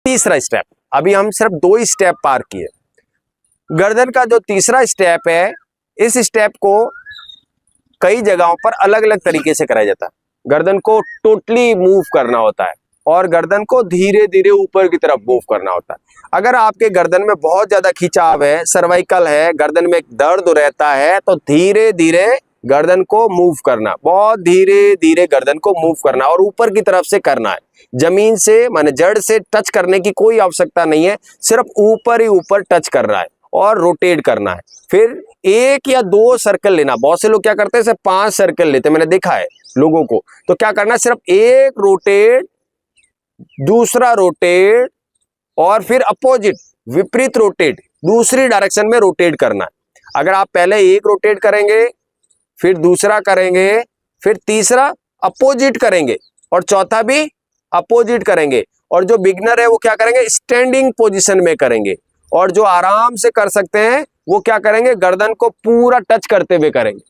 तीसरा स्टेप, अभी हम सिर्फ 2 ही स्टेप पार किए। गर्दन का जो तीसरा स्टेप है, इस स्टेप को कई जगहों पर अलग अलग तरीके से कराया जाता है। गर्दन को टोटली मूव करना होता है और गर्दन को धीरे धीरे ऊपर की तरफ मूव करना होता है। अगर आपके गर्दन में बहुत ज्यादा खिंचाव है, सर्वाइकल है, गर्दन में दर्द रहता है, तो धीरे धीरे गर्दन को मूव करना, बहुत धीरे धीरे गर्दन को मूव करना और ऊपर की तरफ से करना है। जमीन से माने जड़ से टच करने की कोई आवश्यकता नहीं है, सिर्फ ऊपर ही ऊपर टच कर रहा है और रोटेट करना है। फिर 1 या 2 सर्कल लेना। बहुत से लोग क्या करते हैं, सिर्फ 5 सर्कल लेते हैं, मैंने देखा है लोगों को। तो क्या करना है, सिर्फ 1 रोटेट, दूसरा रोटेट और फिर अपोजिट विपरीत रोटेट, दूसरी डायरेक्शन में रोटेट करना है। अगर आप पहले 1 रोटेट करेंगे, फिर दूसरा करेंगे, फिर तीसरा अपोजिट करेंगे और चौथा भी अपोजिट करेंगे। और जो बिगनर है वो क्या करेंगे, स्टैंडिंग पोजीशन में करेंगे। और जो आराम से कर सकते हैं वो क्या करेंगे, गर्दन को पूरा टच करते हुए करेंगे।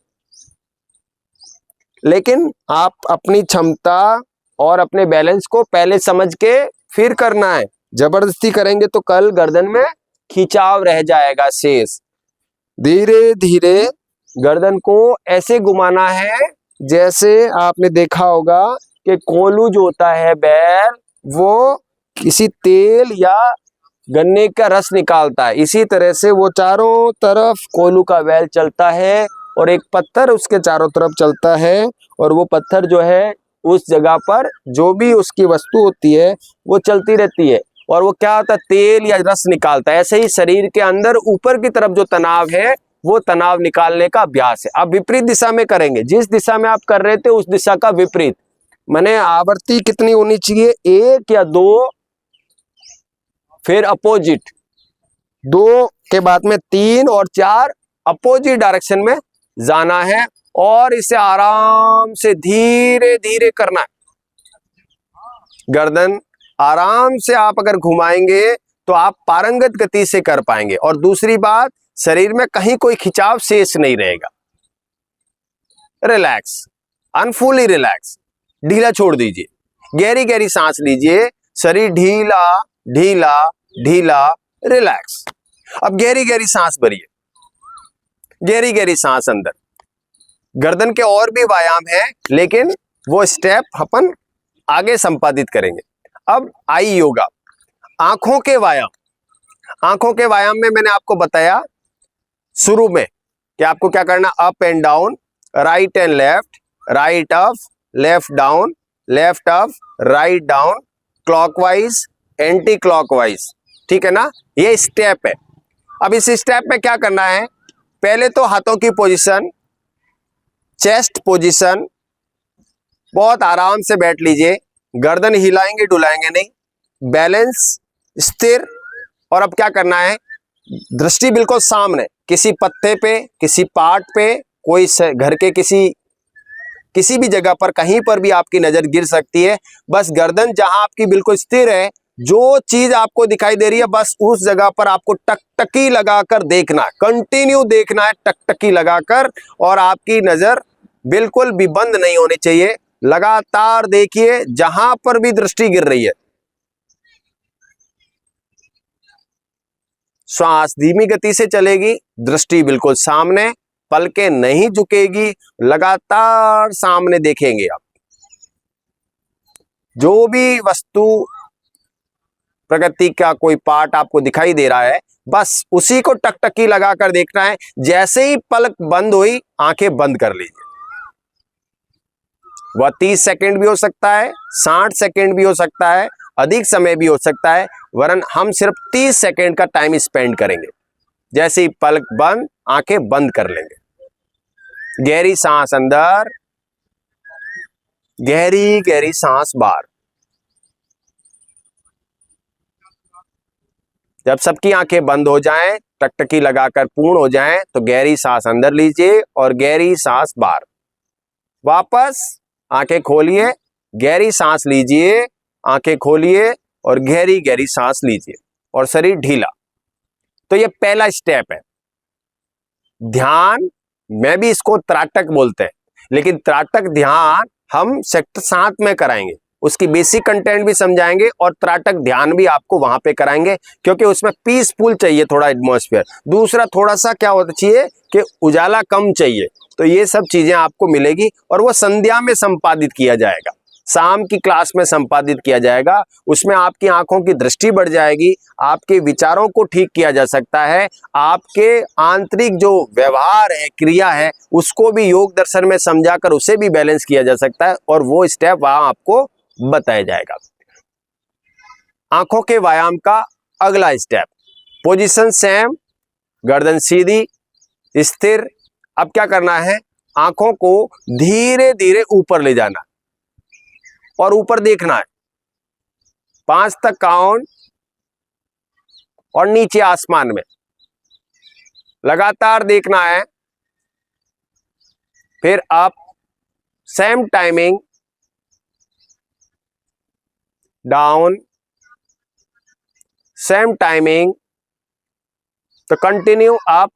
लेकिन आप अपनी क्षमता और अपने बैलेंस को पहले समझ के फिर करना है। जबरदस्ती करेंगे तो कल गर्दन में खिंचाव रह जाएगा शेष। धीरे धीरे गर्दन को ऐसे घुमाना है जैसे आपने देखा होगा कि कोल्हू जो होता है बैल, वो किसी तेल या गन्ने का रस निकालता है। इसी तरह से वो चारों तरफ कोल्हू का बैल चलता है और एक पत्थर उसके चारों तरफ चलता है और वो पत्थर जो है उस जगह पर जो भी उसकी वस्तु होती है वो चलती रहती है और वो क्या होता है, तेल या रस निकालता है। ऐसे ही शरीर के अंदर ऊपर की तरफ जो तनाव है वो तनाव निकालने का अभ्यास है। अब विपरीत दिशा में करेंगे, जिस दिशा में आप कर रहे थे उस दिशा का विपरीत। माने आवृत्ति कितनी होनी चाहिए, 1 या 2, फिर अपोजिट 2 के बाद में 3 और 4 अपोजिट डायरेक्शन में जाना है और इसे आराम से धीरे धीरे करना है। गर्दन आराम से आप अगर घुमाएंगे तो आप पारंगत गति से कर पाएंगे। और दूसरी बात, शरीर में कहीं कोई खिंचाव शेष नहीं रहेगा। रिलैक्स, अनफुली रिलैक्स, ढीला छोड़ दीजिए, गहरी गहरी सांस लीजिए, शरीर ढीला ढीला ढीला, रिलैक्स। अब गहरी गहरी सांस भरिए, गहरी गहरी सांस अंदर। गर्दन के और भी व्यायाम है लेकिन वो स्टेप अपन आगे संपादित करेंगे। अब आई योगा, आंखों के व्यायाम। आंखों के व्यायाम में मैंने आपको बताया शुरू में कि आपको क्या करना, up and down, right and left, right up, left down, left up, right down, clockwise, anti clockwise. ठीक है ना, ये स्टेप है। अब इस स्टेप में क्या करना है, पहले तो हाथों की पोजीशन, चेस्ट पोजीशन, बहुत आराम से बैठ लीजिए, गर्दन हिलाएंगे डुलाएंगे नहीं, बैलेंस स्थिर। और अब क्या करना है, दृष्टि बिल्कुल सामने, किसी पत्ते पे, किसी पार्ट पे, कोई घर के किसी भी जगह पर, कहीं पर भी आपकी नजर गिर सकती है। बस गर्दन जहां आपकी बिल्कुल स्थिर है, जो चीज आपको दिखाई दे रही है बस उस जगह पर आपको टकटकी लगाकर देखना है, कंटिन्यू देखना है टकटकी लगाकर। और आपकी नजर बिल्कुल भी बंद नहीं होनी चाहिए, लगातार देखिए जहां पर भी दृष्टि गिर रही है। श्वास धीमी गति से चलेगी, दृष्टि बिल्कुल सामने, पलकें नहीं झुकेगी, लगातार सामने देखेंगे आप। जो भी वस्तु, प्रकृति का कोई पार्ट आपको दिखाई दे रहा है, बस उसी को टकटकी लगाकर देखना है। जैसे ही पलक बंद हुई, आंखें बंद कर लीजिए। वह 30 सेकंड भी हो सकता है, 60 सेकंड भी हो सकता है, अधिक समय भी हो सकता है, वरन हम सिर्फ 30 सेकंड का टाइम स्पेंड करेंगे। जैसे ही पलक बंद, आंखें बंद कर लेंगे। गहरी सांस अंदर, गहरी गहरी सांस बाहर। जब सबकी आंखें बंद हो जाएं, टकटकी लगाकर पूर्ण हो जाएं, तो गहरी सांस अंदर लीजिए और गहरी सांस बाहर। वापस आंखें खोलिए, गहरी सांस लीजिए, आंखें खोलिए और गहरी गहरी सांस लीजिए और शरीर ढीला। तो ये पहला स्टेप है ध्यान। मैं भी इसको त्राटक बोलते हैं, लेकिन त्राटक ध्यान हम सेक्टर 7 में कराएंगे। उसकी बेसिक कंटेंट भी समझाएंगे और त्राटक ध्यान भी आपको वहां पे कराएंगे, क्योंकि उसमें पीसफुल चाहिए थोड़ा एटमॉस्फेयर। दूसरा थोड़ा सा क्या होता चाहिए कि उजाला कम चाहिए। तो ये सब चीजें आपको मिलेगी और वो संध्या में संपादित किया जाएगा, शाम की क्लास में संपादित किया जाएगा। उसमें आपकी आंखों की दृष्टि बढ़ जाएगी, आपके विचारों को ठीक किया जा सकता है, आपके आंतरिक जो व्यवहार है, क्रिया है, उसको भी योग दर्शन में समझाकर उसे भी बैलेंस किया जा सकता है और वो स्टेप वहां आपको बताया जाएगा। आंखों के व्यायाम का अगला स्टेप, पोजीशन सेम, गर्दन सीधी, स्थिर। अब क्या करना है, आंखों को धीरे धीरे ऊपर ले जाना और ऊपर देखना है, 5 तक काउंट और नीचे आसमान में लगातार देखना है। फिर up, same timing, down, same timing. तो continue up,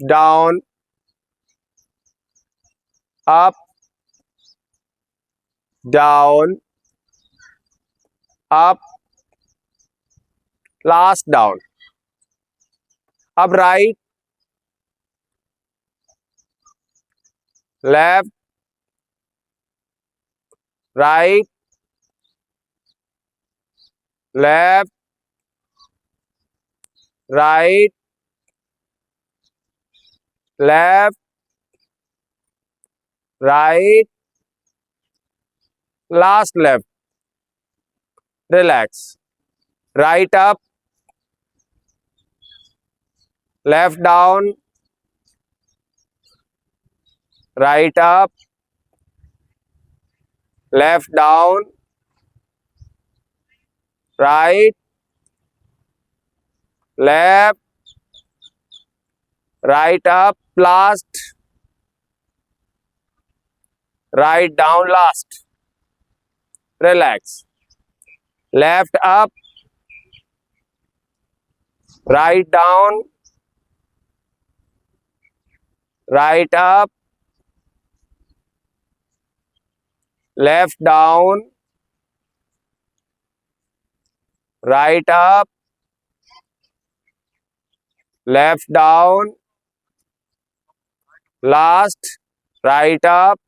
down, up, down, up, last down. अब right, left, right, left, right, left, right, last left. Relax, right up, left down, right up, left down, right, left, right up, last, right down, last. Relax, left up, right down, right up, left down, right up, left down, last, right up,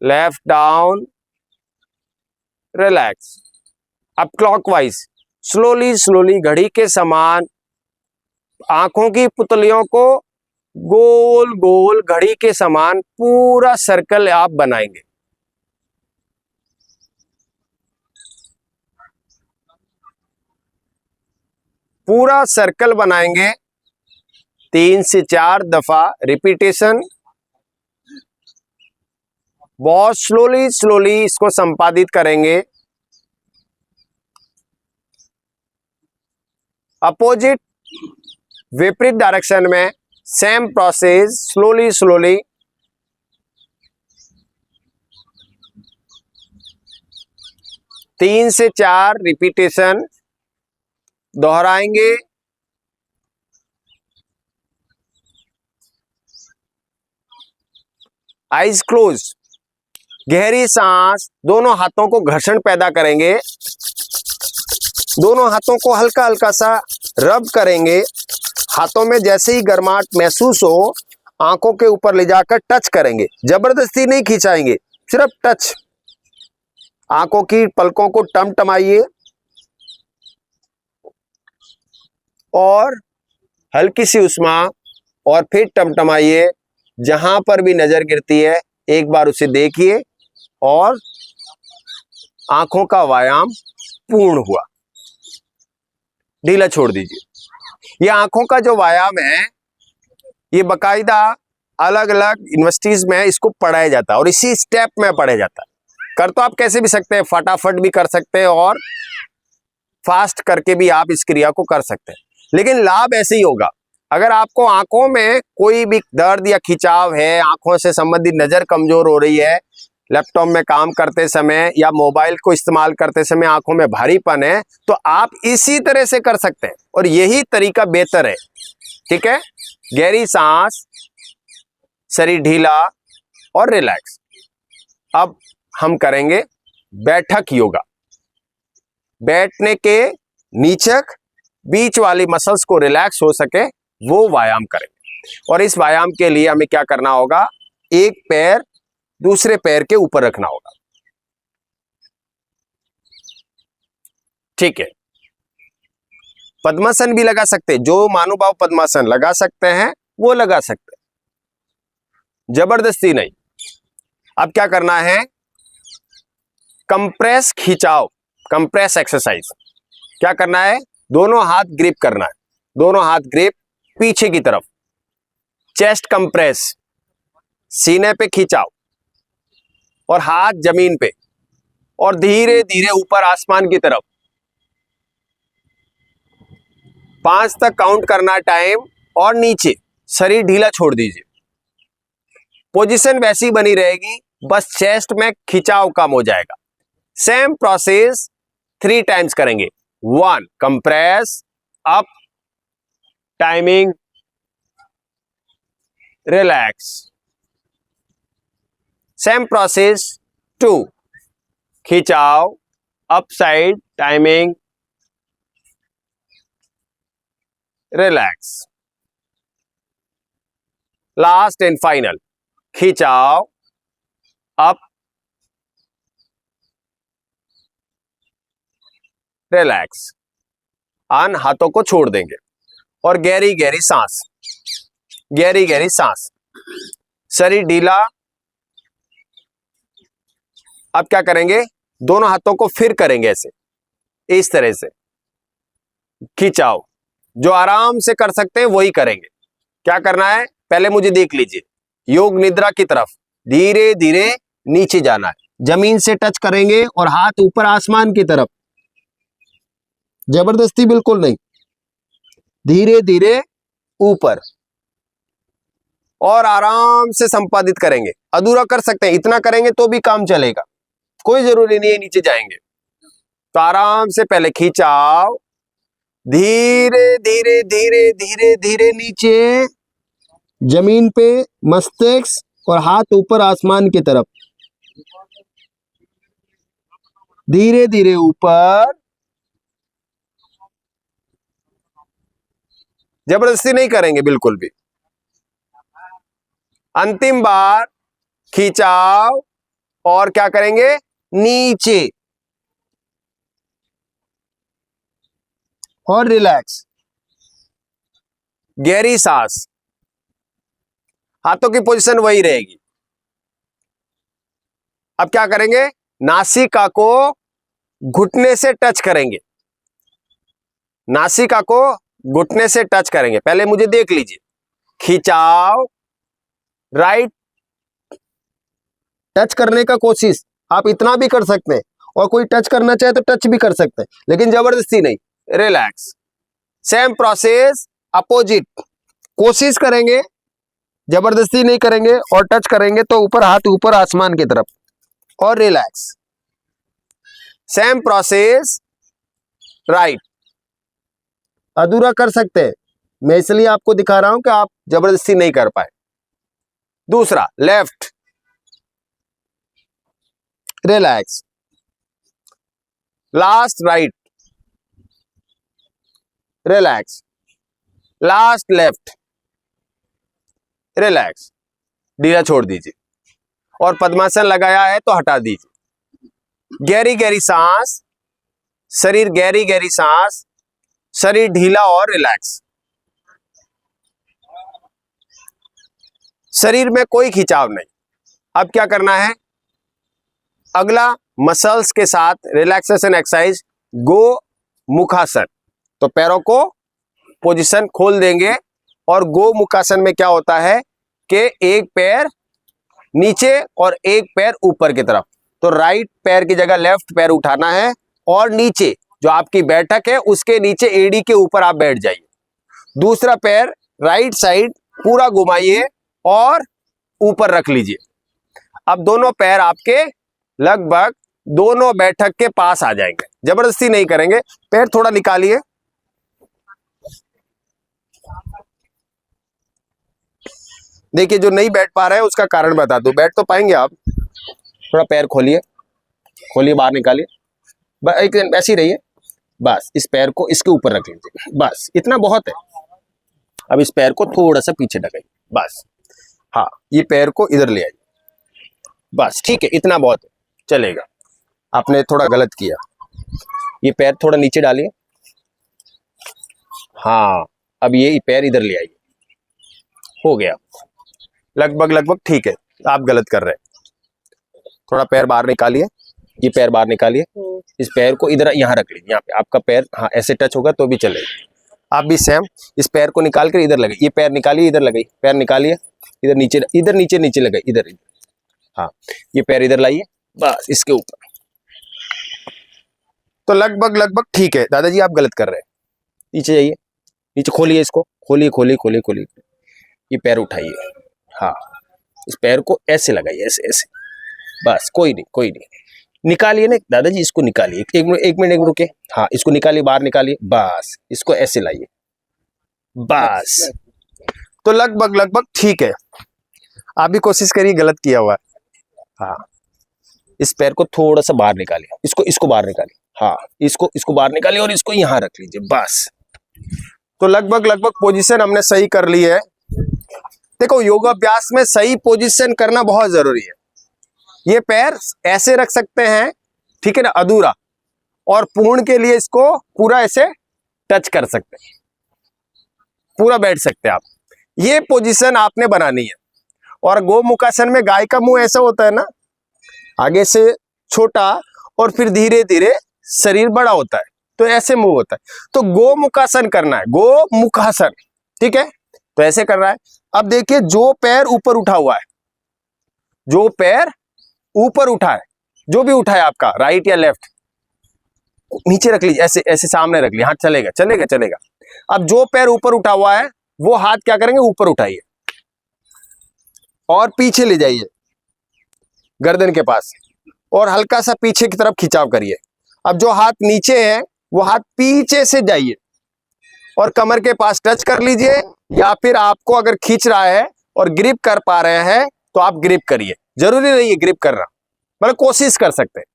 left down, relax. अब clockwise slowly slowly घड़ी के समान आंखों की पुतलियों को गोल गोल घड़ी के समान पूरा सर्कल आप बनाएंगे। पूरा सर्कल बनाएंगे 3 से 4 दफा रिपीटेशन। बहुत स्लोली स्लोली इसको संपादित करेंगे। अपोजिट, विपरीत डायरेक्शन में सेम प्रोसेस, स्लोली स्लोली। तीन से 4 रिपीटेशन दोहराएंगे। आइज क्लोज, गहरी सांस, दोनों हाथों को घर्षण पैदा करेंगे, दोनों हाथों को हल्का हल्का सा रब करेंगे। हाथों में जैसे ही गर्माहट महसूस हो, आंखों के ऊपर ले जाकर टच करेंगे, जबरदस्ती नहीं खिंचाएंगे, सिर्फ टच। आंखों की पलकों को टमटमाइए और हल्की सी उष्मा, और फिर टमटमाइए। जहां पर भी नजर गिरती है एक बार उसे देखिए और आंखों का व्यायाम पूर्ण हुआ। ढीला छोड़ दीजिए। ये आंखों का जो व्यायाम है, ये बकायदा अलग अलग यूनिवर्सिटीज में इसको पढ़ाया जाता है और इसी स्टेप में पढ़ाया जाता है। कर तो आप कैसे भी सकते हैं, फटाफट भी कर सकते हैं और फास्ट करके भी आप इस क्रिया को कर सकते हैं, लेकिन लाभ ऐसे ही होगा। अगर आपको आंखों में कोई भी दर्द या खिंचाव है, आंखों से संबंधित नजर कमजोर हो रही है, लैपटॉप में काम करते समय या मोबाइल को इस्तेमाल करते समय आंखों में भारीपन है, तो आप इसी तरह से कर सकते हैं और यही तरीका बेहतर है। ठीक है, गहरी सांस, शरीर ढीला, और रिलैक्स। अब हम करेंगे बैठक योगा। बैठने के नीचक बीच वाली मसल्स को रिलैक्स हो सके वो व्यायाम करेंगे। और इस व्यायाम के लिए हमें क्या करना होगा, एक पैर दूसरे पैर के ऊपर रखना होगा। ठीक है, पद्मासन भी लगा सकते हैं, जो महानुभाव पद्मासन लगा सकते हैं वो लगा सकते हैं, जबरदस्ती नहीं। अब क्या करना है, कंप्रेस खिंचाव, कंप्रेस एक्सरसाइज। क्या करना है, दोनों हाथ ग्रिप करना है, दोनों हाथ ग्रिप पीछे की तरफ, चेस्ट कंप्रेस, सीने पे खिंचाव और हाथ जमीन पे, और धीरे धीरे ऊपर आसमान की तरफ। 5 तक काउंट करना टाइम, और नीचे शरीर ढीला छोड़ दीजिए। पोजीशन वैसी बनी रहेगी, बस चेस्ट में खिंचाव कम हो जाएगा। सेम प्रोसेस 3 टाइम्स करेंगे। 1 compress up, timing, relax. Same process 2 खिंचाव, up side, timing, relax. Last and final, खिंचाव, अप, रिलैक्स। आन हाथों को छोड़ देंगे और गहरी गहरी सांस, गहरी गहरी सांस, शरीर ढीला। अब क्या करेंगे, दोनों हाथों को फिर करेंगे ऐसे, इस तरह से खिंचाव। जो आराम से कर सकते हैं वही करेंगे। क्या करना है, पहले मुझे देख लीजिए, योग निद्रा की तरफ धीरे धीरे नीचे जाना है, जमीन से टच करेंगे और हाथ ऊपर आसमान की तरफ, जबरदस्ती बिल्कुल नहीं, धीरे धीरे ऊपर, और आराम से संपादित करेंगे। अधूरा कर सकते हैं, इतना करेंगे तो भी काम चलेगा, कोई जरूरी नहीं है नीचे जाएंगे। तो आराम से पहले खिंचाव, धीरे धीरे धीरे धीरे धीरे नीचे, जमीन पे मस्तिष्क और हाथ ऊपर आसमान की तरफ, धीरे धीरे ऊपर, जबरदस्ती नहीं करेंगे बिल्कुल भी। अंतिम बार खिंचाव, और क्या करेंगे, नीचे, और रिलैक्स, गहरी सांस। हाथों की पोजीशन वही रहेगी। अब क्या करेंगे, नासिका को घुटने से टच करेंगे, नासिका को घुटने से टच करेंगे। पहले मुझे देख लीजिए, खिंचाव, राइट, टच करने का कोशिश, आप इतना भी कर सकते हैं, और कोई टच करना चाहे तो टच भी कर सकते हैं, लेकिन जबरदस्ती नहीं, रिलैक्स। सेम प्रोसेस अपोजिट, कोशिश करेंगे, जबरदस्ती नहीं करेंगे, और टच करेंगे तो ऊपर, हाथ ऊपर आसमान की तरफ, और रिलैक्स। सेम प्रोसेस राइट, अधूरा कर सकते हैं, मैं इसलिए आपको दिखा रहा हूं कि आप जबरदस्ती नहीं कर पाए। दूसरा left, relax. Last right, relax. Last left, relax. ढीला छोड़ दीजिए, और पद्मासन लगाया है तो हटा दीजिए। गहरी गहरी सांस, शरीर गहरी गहरी सांस, शरीर ढीला और रिलैक्स, शरीर में कोई खिंचाव नहीं। अब क्या करना है, अगला मसल्स के साथ रिलैक्सेशन एक्सरसाइज, गो मुखासन। तो पैरों को पोजीशन खोल देंगे, और गो मुखासन में क्या होता है कि एक पैर नीचे और एक पैर ऊपर की तरफ। तो राइट पैर की जगह लेफ्ट पैर उठाना है, और नीचे जो आपकी बैठक है उसके नीचे एड़ी के ऊपर आप बैठ जाइए। दूसरा पैर राइट साइड पूरा घुमाइए और ऊपर रख लीजिए। अब दोनों पैर आपके लगभग दोनों बैठक के पास आ जाएंगे, जबरदस्ती नहीं करेंगे। पैर थोड़ा निकालिए, देखिए जो नहीं बैठ पा रहे हैं उसका कारण बता दूं। बैठ तो पाएंगे आप, थोड़ा पैर खोलिए, खोलिए बाहर निकालिए, एक ऐसे ही रहिए। बस इस पैर को इसके ऊपर रख लीजिए, बस इतना बहुत है। अब इस पैर को थोड़ा सा पीछे ढकाइए, बस। हाँ, ये पैर को इधर ले आइए, बस ठीक है, इतना बहुत है, चलेगा। आपने थोड़ा गलत किया, ये पैर थोड़ा नीचे डालिए। हाँ, अब ये पैर इधर ले आइए, हो गया, लगभग लगभग ठीक है। आप गलत कर रहे हैं, थोड़ा पैर बाहर निकालिए, ये पैर बाहर निकालिए, इस पैर को इधर यहाँ रख लीजिए, यहाँ पे आपका पैर हाँ ऐसे टच होगा तो भी चलेगा। आप भी सेम इस पैर को निकाल कर इधर लगाइए, ये पैर निकालिए, इधर लगाइए, पैर निकालिए, इधर नीचे, इधर नीचे नीचे लगाइए, इधर इधर। हाँ, ये पैर इधर लाइए, बस इसके ऊपर। तो लगभग लगभग ठीक है। दादाजी आप गलत कर रहे हैं, नीचे जाइए, नीचे खोलिए, इसको खोलिए खोलिए खोलिए खोलिए, ये पैर उठाइए। हाँ, इस पैर को ऐसे लगाइए, ऐसे ऐसे, बस कोई नहीं कोई नहीं। निकालिए ना दादाजी, इसको निकालिए, एक मिनट रुके। हाँ, इसको निकालिए, बाहर निकालिए, बस इसको ऐसे लाइए, बस। तो लगभग लगभग ठीक है। आप भी कोशिश करिए, गलत किया हुआ है। हाँ, इस पैर को थोड़ा सा बाहर निकालिए, इसको बाहर निकालिए। हाँ, इसको बाहर निकालिए और इसको यहाँ रख लीजिए, बस। तो लगभग लगभग पोजीशन हमने सही कर ली है। देखो, योगाभ्यास में सही पोजीशन करना बहुत जरूरी है। ये पैर ऐसे रख सकते हैं, ठीक है ना, अधूरा, और पूर्ण के लिए इसको पूरा ऐसे टच कर सकते हैं, पूरा बैठ सकते हैं आप। ये पोजीशन आपने बनानी है। और गोमुखासन में गाय का मुंह ऐसा होता है ना, आगे से छोटा और फिर धीरे धीरे शरीर बड़ा होता है, तो ऐसे मुंह होता है। तो गोमुखासन करना है, गोमुखासन, ठीक है। तो ऐसे करना है। अब देखिए, जो पैर ऊपर उठा हुआ है, जो पैर ऊपर उठा है, जो भी उठा है आपका, राइट या लेफ्ट, नीचे रख लीजिए, ऐसे ऐसे सामने रख लीजिए। हाँ, चलेगा चलेगा चलेगा। अब जो पैर ऊपर उठा हुआ है वो हाथ क्या करेंगे, ऊपर उठाइए और पीछे ले जाइए गर्दन के पास, और हल्का सा पीछे की तरफ खिंचाव करिए। अब जो हाथ नीचे है वो हाथ पीछे से जाइए और कमर के पास टच कर लीजिए, या फिर आपको अगर खींच रहा है और ग्रिप कर पा रहे हैं तो आप ग्रिप करिए। जरूरी नहीं है ग्रिप करना, मतलब कोशिश कर सकते हैं।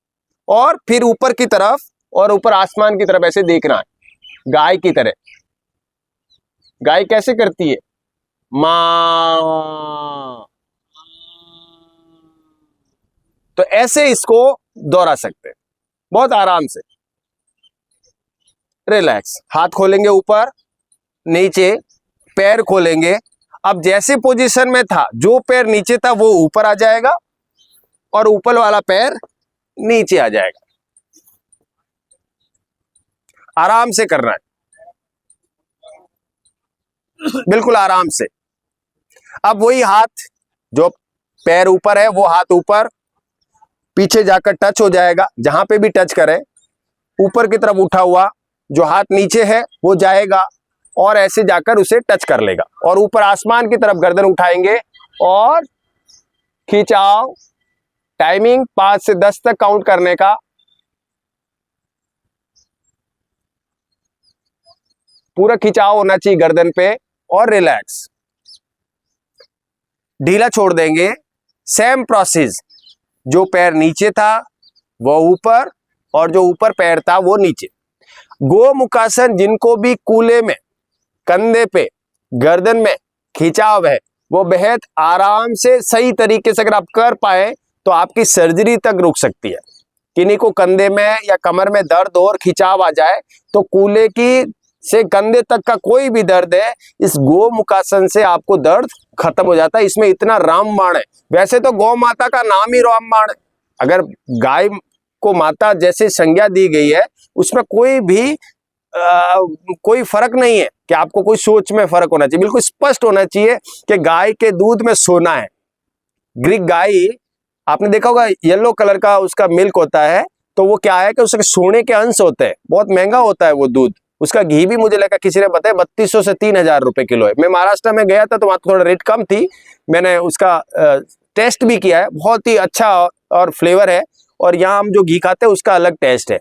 और फिर ऊपर की तरफ, और ऊपर आसमान की तरफ ऐसे देखना है, गाय की तरह। गाय कैसे करती है, मां। तो ऐसे इसको दोहरा सकते हैं बहुत आराम से। रिलैक्स, हाथ खोलेंगे ऊपर नीचे, पैर खोलेंगे। अब जैसे पोजीशन में था, जो पैर नीचे था वो ऊपर आ जाएगा और ऊपर वाला पैर नीचे आ जाएगा। आराम से करना है, बिल्कुल आराम से। अब वही हाथ, जो पैर ऊपर है वो हाथ ऊपर, पीछे जाकर टच हो जाएगा, जहां पे भी टच करे, ऊपर की तरफ उठा हुआ जो हाथ नीचे है वो जाएगा और ऐसे जाकर उसे टच कर लेगा। और ऊपर आसमान की तरफ गर्दन उठाएंगे और खिंचाव। टाइमिंग 5 से 10 तक काउंट करने का। पूरा खिंचाव होना चाहिए गर्दन पे, और रिलैक्स, ढीला छोड़ देंगे। सेम प्रोसेस, जो पैर नीचे था वो ऊपर, और जो ऊपर पैर था वो नीचे। गोमुखासन जिनको भी कूल्हे में, कंधे पे, गर्दन में खिंचाव है, वो बेहद आराम से सही तरीके से अगर आप कर पाए तो आपकी सर्जरी तक रुक सकती है। किन्हीं को कंधे में या कमर में दर्द और खिंचाव आ जाए तो कूल्हे की से कंधे तक का कोई भी दर्द है, इस गोमुखासन से आपको दर्द खत्म हो जाता है। इसमें इतना रामबाण है। वैसे तो गौ माता का नाम ही रामबाण है। अगर गाय को माता जैसे संज्ञा दी गई है, उसमें कोई फर्क नहीं है कि आपको कोई सोच में फर्क होना चाहिए। बिल्कुल स्पष्ट होना चाहिए कि गाय के दूध में सोना है। ग्रीक गाय, आपने देखा होगा येलो कलर का उसका मिल्क होता है, तो वो क्या है कि उसके सोने के अंश होते हैं। बहुत महंगा होता है वो दूध। उसका घी भी मुझे लगा किसी ने बताया 3200 से 3000 रुपए किलो है। मैं महाराष्ट्र में गया था तो वहां थोड़ा रेट कम थी। मैंने उसका टेस्ट भी किया है, बहुत ही अच्छा और फ्लेवर है। और यहाँ हम जो घी खाते हैं उसका अलग टेस्ट है।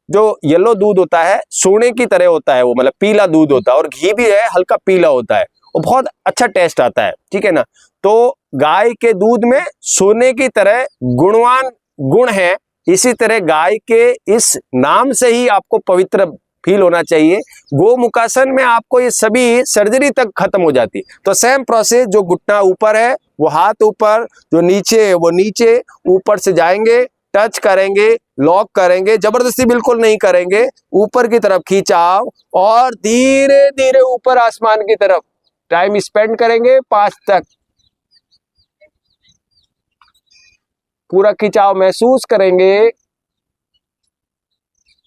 जो येलो दूध होता है सोने की तरह होता है वो, मतलब पीला दूध होता है, और घी भी है हल्का पीला होता है। और बहुत अच्छा टेस्ट आता है, ठीक है ना। तो गाय के दूध में सोने की तरह गुणवान गुण है, इसी तरह गाय के इस नाम से ही आपको पवित्र फील होना चाहिए। गोमुखासन में आपको ये सभी सर्जरी तक खत्म हो जाती। तो सेम प्रोसेस, जो घुटना ऊपर है वो हाथ ऊपर, जो नीचे है वो नीचे, ऊपर से जाएंगे, टच करेंगे, लॉक करेंगे, जबरदस्ती बिल्कुल नहीं करेंगे, ऊपर की तरफ खींचाव और धीरे धीरे ऊपर आसमान की तरफ टाइम स्पेंड करेंगे 5 तक। पूरा खिंचाव महसूस करेंगे,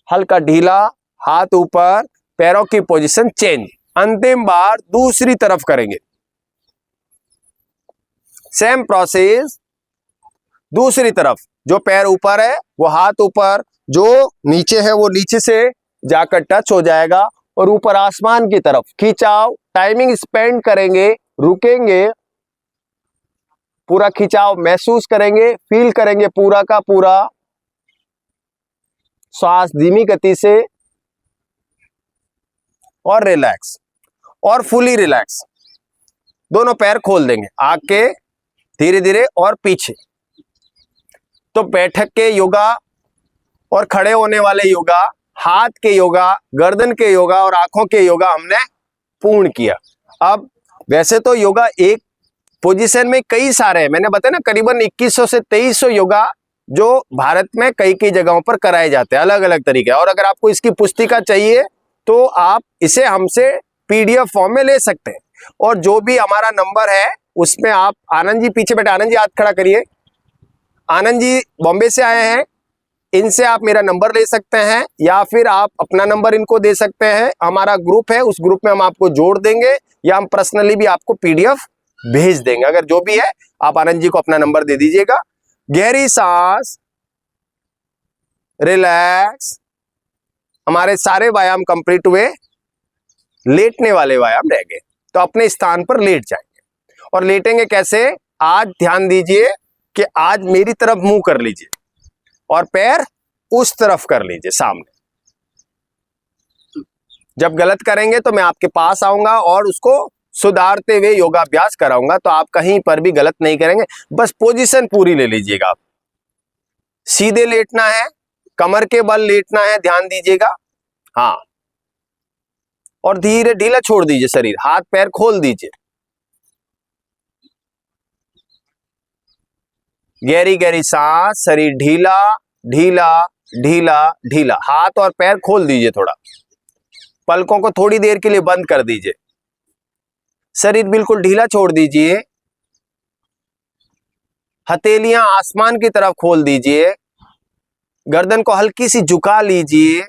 हल्का ढीला, हाथ ऊपर, पैरों की पोजीशन चेंज। अंतिम बार दूसरी तरफ करेंगे, सेम प्रोसेस, दूसरी तरफ, जो पैर ऊपर है वो हाथ ऊपर, जो नीचे है वो नीचे से जाकर टच हो जाएगा और ऊपर आसमान की तरफ खिंचाव, टाइमिंग स्पेंड करेंगे, रुकेंगे, पूरा खिंचाव महसूस करेंगे, फील करेंगे पूरा का पूरा, श्वास धीमी गति से और रिलैक्स और फुली रिलैक्स। दोनों पैर खोल देंगे आगे धीरे धीरे और पीछे। तो बैठक के योगा और खड़े होने वाले योगा, हाथ के योगा, गर्दन के योगा और आंखों के योगा हमने पूर्ण किया। अब वैसे तो योगा एक पोजीशन में कई सारे हैं, मैंने बताया ना, करीबन 2100 से 2300 योगा जो भारत में कई कई जगहों पर कराए जाते हैं, अलग अलग तरीके। और अगर आपको इसकी पुस्तिका चाहिए तो आप इसे हमसे PDF फॉर्म में ले सकते हैं। और जो भी हमारा नंबर है उसमें आप, आनंद जी पीछे बैठे, आनंद जी हाथ खड़ा करिए, आनंद जी बॉम्बे से आए हैं, इनसे आप मेरा नंबर ले सकते हैं या फिर आप अपना नंबर इनको दे सकते हैं। हमारा ग्रुप है, उस ग्रुप में हम आपको जोड़ देंगे या हम पर्सनली भी आपको PDF भेज देंगे। अगर जो भी है आप आनंद जी को अपना नंबर दे दीजिएगा। गहरी सांस, रिलैक्स। हमारे सारे व्यायाम कंप्लीट हुए, लेटने वाले व्यायाम रह गए। तो अपने स्थान पर लेट जाएंगे। और लेटेंगे कैसे? आज ध्यान दीजिए कि आज मेरी तरफ मुंह कर लीजिए और पैर उस तरफ कर लीजिए सामने। जब गलत करेंगे तो मैं आपके पास आऊंगा और उसको सुधारते हुए योगाभ्यास कराऊंगा। तो आप कहीं पर भी गलत नहीं करेंगे, बस पोजीशन पूरी ले लीजिएगा। आप सीधे लेटना है, कमर के बल लेटना है, ध्यान दीजिएगा। हाँ, और धीरे ढीला छोड़ दीजिए शरीर, हाथ पैर खोल दीजिए। गहरी गहरी सांस, शरीर ढीला ढीला ढीला ढीला, हाथ और पैर खोल दीजिए थोड़ा, पलकों को थोड़ी देर के लिए बंद कर दीजिए, शरीर बिल्कुल ढीला छोड़ दीजिए। हथेलियां आसमान की तरफ खोल दीजिए, गर्दन को हल्की सी झुका लीजिए,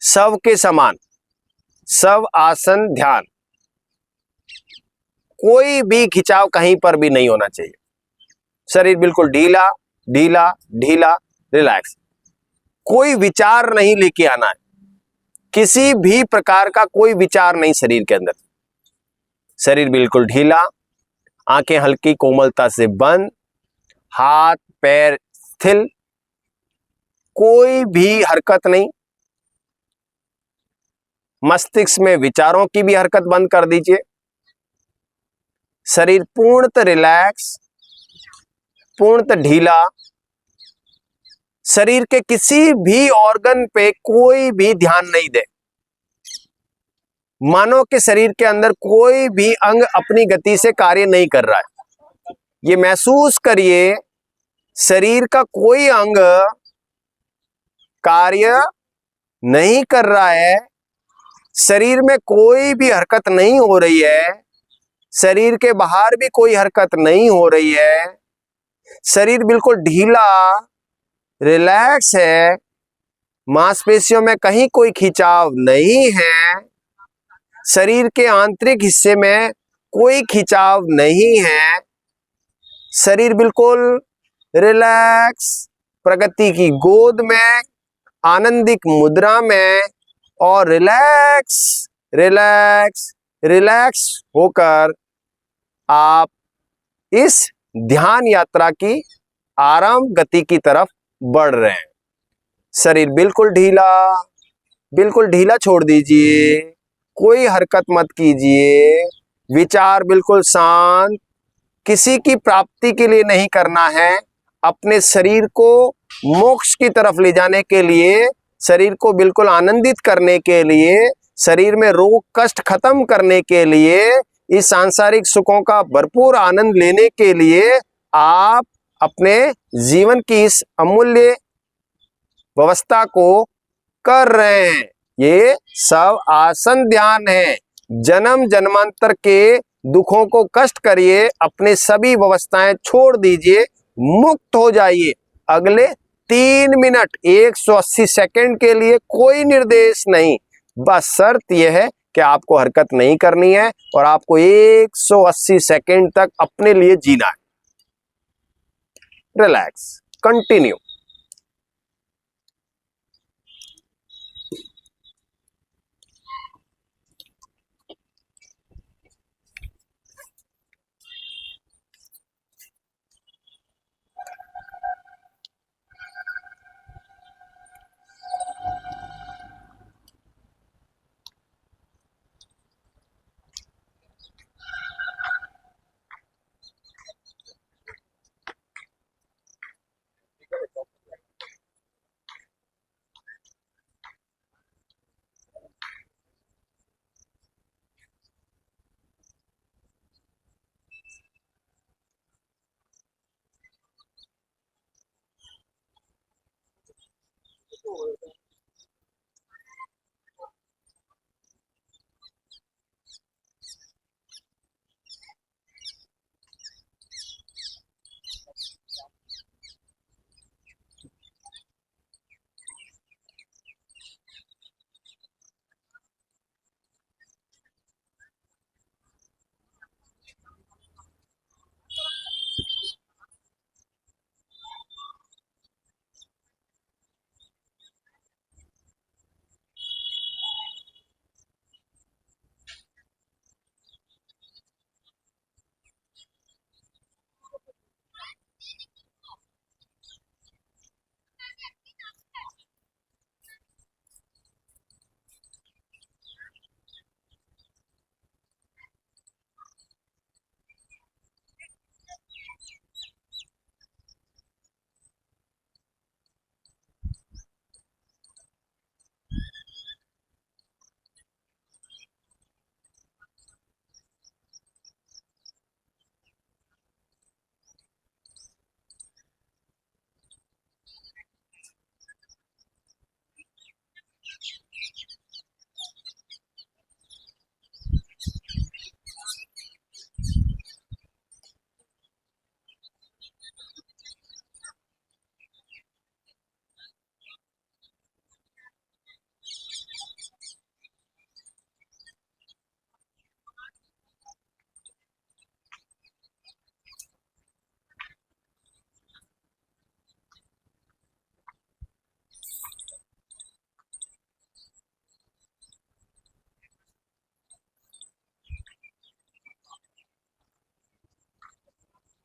शव के समान, शव आसन ध्यान। कोई भी खिंचाव कहीं पर भी नहीं होना चाहिए, शरीर बिल्कुल ढीला ढीला ढीला, रिलैक्स। कोई विचार नहीं लेके आना है, किसी भी प्रकार का कोई विचार नहीं शरीर के अंदर। शरीर बिल्कुल ढीला, आंखें हल्की कोमलता से बंद, हाथ पैर स्थिर, कोई भी हरकत नहीं। मस्तिष्क में विचारों की भी हरकत बंद कर दीजिए। शरीर पूर्णतः रिलैक्स, पूर्णतः ढीला। शरीर के किसी भी ऑर्गन पे कोई भी ध्यान नहीं दे, मानो कि शरीर के अंदर कोई भी अंग अपनी गति से कार्य नहीं कर रहा है। ये महसूस करिए, शरीर का कोई अंग कार्य नहीं कर रहा है, शरीर में कोई भी हरकत नहीं हो रही है, शरीर के बाहर भी कोई हरकत नहीं हो रही है। शरीर बिल्कुल ढीला रिलैक्स है, मांसपेशियों में कहीं कोई खिंचाव नहीं है, शरीर के आंतरिक हिस्से में कोई खिंचाव नहीं है। शरीर बिल्कुल रिलैक्स, प्रगति की गोद में, आनंदिक मुद्रा में और रिलैक्स रिलैक्स रिलैक्स होकर आप इस ध्यान यात्रा की आराम गति की तरफ बढ़ रहे हैं। शरीर बिल्कुल ढीला छोड़ दीजिए, कोई हरकत मत कीजिए, विचार बिल्कुल शांत, किसी की प्राप्ति के लिए नहीं करना है, अपने शरीर को मोक्ष की तरफ ले जाने के लिए, शरीर को बिल्कुल आनंदित करने के लिए, शरीर में रोग कष्ट खत्म करने के लिए, इस सांसारिक सुखों का भरपूर आनंद लेने के लिए आप अपने जीवन की इस अमूल्य व्यवस्था को कर रहे हैं। ये सब आसन ध्यान है। जन्म जन्मांतर के दुखों को कष्ट करिए, अपने सभी व्यवस्थाएं छोड़ दीजिए, मुक्त हो जाइए। अगले 3 मिनट 180 सेकंड के लिए कोई निर्देश नहीं, बस शर्त यह है कि आपको हरकत नहीं करनी है और आपको 180 सेकंड तक अपने लिए जीना है। Relax, continue.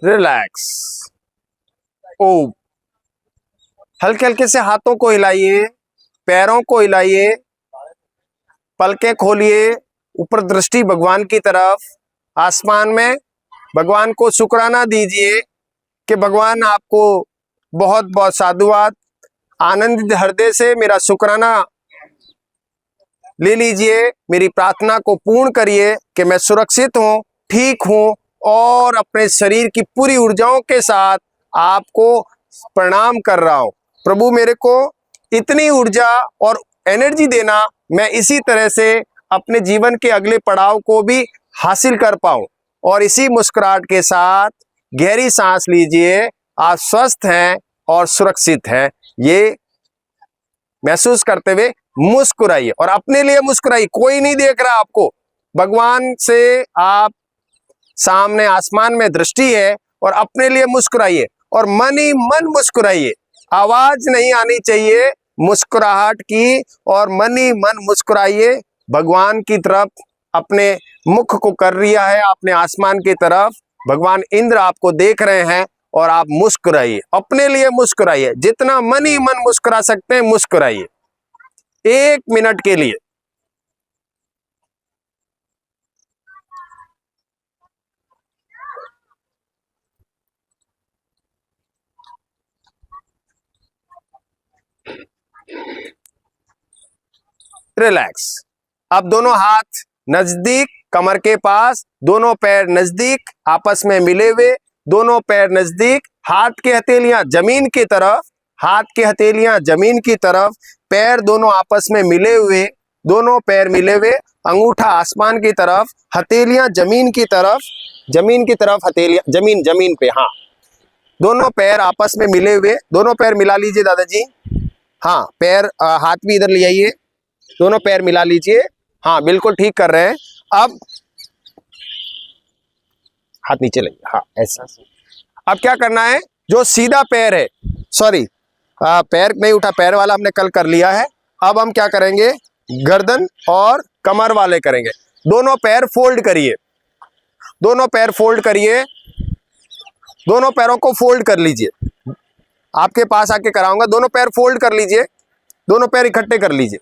रिलैक्स। ओ, हल्के हल्के से हाथों को हिलाइए, पैरों को हिलाइए, पलकें खोलिए, ऊपर दृष्टि भगवान की तरफ, आसमान में भगवान को शुक्राना दीजिए कि भगवान आपको बहुत बहुत साधुवाद। आनंदित हृदय से मेरा शुक्राना ले लीजिए, मेरी प्रार्थना को पूर्ण करिए कि मैं सुरक्षित हूँ, ठीक हूँ और अपने शरीर की पूरी ऊर्जाओं के साथ आपको प्रणाम कर रहा हूँ। प्रभु मेरे को इतनी ऊर्जा और एनर्जी देना, मैं इसी तरह से अपने जीवन के अगले पड़ाव को भी हासिल कर पाऊँ। और इसी मुस्कुराहट के साथ गहरी सांस लीजिए, आप स्वस्थ हैं और सुरक्षित हैं, ये महसूस करते हुए मुस्कुराइए और अपने लिए मुस्कुराइए। कोई नहीं देख रहा आपको, भगवान से आप सामने आसमान में दृष्टि है और अपने लिए मुस्कुराइए और मन ही मन मुस्कुराइए। आवाज नहीं आनी चाहिए मुस्कुराहट की, और मन ही मन मुस्कुराइए। भगवान की तरफ अपने मुख को कर रिया है, अपने आसमान की तरफ। भगवान इंद्र आपको देख रहे हैं और आप मुस्कुराइए, अपने लिए मुस्कुराइए। जितना मन ही मन मुस्कुरा सकते हैं मुस्कुराइए 1 मिनट के लिए। रिलैक्स। अब दोनों हाथ नजदीक कमर के पास, दोनों पैर नजदीक आपस में मिले हुए, दोनों पैर नजदीक, हाथ की हथेलियां जमीन की तरफ, हाथ की हथेलियां जमीन की तरफ, पैर दोनों आपस में मिले हुए, दोनों पैर मिले हुए, अंगूठा आसमान की तरफ, हथेलियां जमीन की तरफ, हथेलियां जमीन जमीन पे। हाँ, दोनों पैर आपस में मिले हुए, दोनों पैर मिला लीजिए दादाजी। हाँ, पैर हाथ भी इधर ले आइए, दोनों पैर मिला लीजिए। हाँ, बिल्कुल ठीक कर रहे हैं। अब हाथ नीचे लाइए। हाँ, ऐसा। अब क्या करना है, जो सीधा पैर है, सॉरी पैर नहीं उठा, पैर वाला हमने कल कर लिया है। अब हम क्या करेंगे, गर्दन और कमर वाले करेंगे। दोनों पैर फोल्ड करिए, दोनों पैर फोल्ड करिए, दोनों पैरों को फोल्ड कर लीजिए। आपके पास आके कराऊंगा, दोनों पैर फोल्ड कर लीजिए, दोनों पैर इकट्ठे कर लीजिए।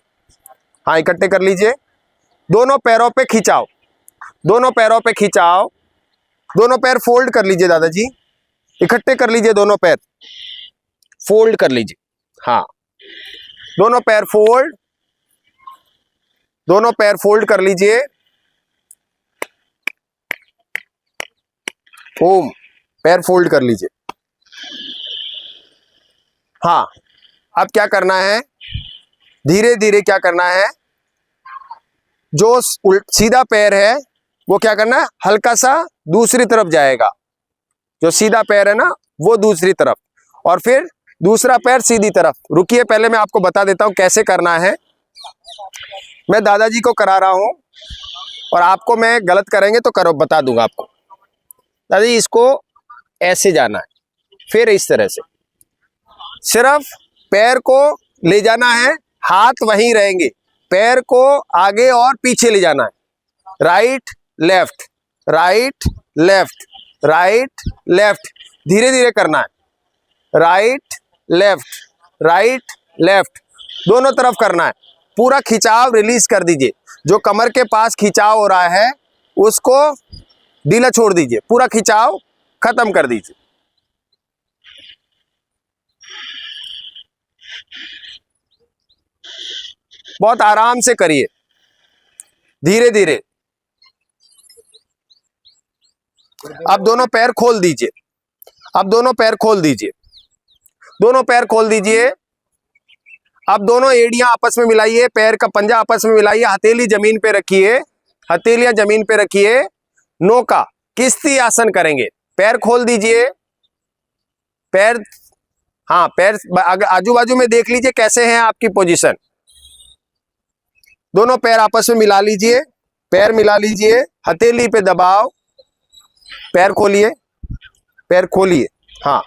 हाँ, इकट्ठे कर लीजिए। दोनों पैरों पे खिंचाओ, दोनों पैरों पे खिंचाओ, दोनों पैर फोल्ड कर लीजिए दादाजी, इकट्ठे कर लीजिए, दोनों पैर फोल्ड कर लीजिए। हाँ, दोनों पैर फोल्ड, दोनों पैर फोल्ड कर लीजिए। ओम, पैर फोल्ड कर लीजिए। हाँ, अब क्या करना है, धीरे धीरे क्या करना है, जो सीधा पैर है वो क्या करना है, हल्का सा दूसरी तरफ जाएगा। जो सीधा पैर है ना वो दूसरी तरफ, और फिर दूसरा पैर सीधी तरफ। रुकिए, पहले मैं आपको बता देता हूं कैसे करना है। मैं दादाजी को करा रहा हूं और आपको मैं गलत करेंगे तो करो, बता दूंगा आपको। दादाजी इसको ऐसे जाना है, फिर इस तरह से, सिर्फ पैर को ले जाना है, हाथ वहीं रहेंगे, पैर को आगे और पीछे ले जाना है। Right left, right left, right left, धीरे धीरे करना है। राइट लेफ्ट, राइट लेफ्ट, दोनों तरफ करना है। पूरा खिंचाव रिलीज कर दीजिए, जो कमर के पास खिंचाव हो रहा है उसको ढीला छोड़ दीजिए, पूरा खिंचाव खत्म कर दीजिए। बहुत आराम से करिए, धीरे धीरे। अब दोनों पैर खोल दीजिए, अब दोनों पैर खोल दीजिए, दोनों पैर खोल दीजिए। अब दोनों एड़ियां आपस में मिलाइए, पैर का पंजा आपस में मिलाइए, हथेली जमीन पे रखिए, हथेलियां जमीन पे रखिए। नौका किश्ती आसन करेंगे। पैर खोल दीजिए, पैर, हाँ पैर आजू बाजू में देख लीजिए कैसे हैं आपकी पोजीशन। दोनों पैर आपस में मिला लीजिए, पैर मिला लीजिए, हथेली पे दबाव, पैर खोलिए, पैर खोलिए। हाँ,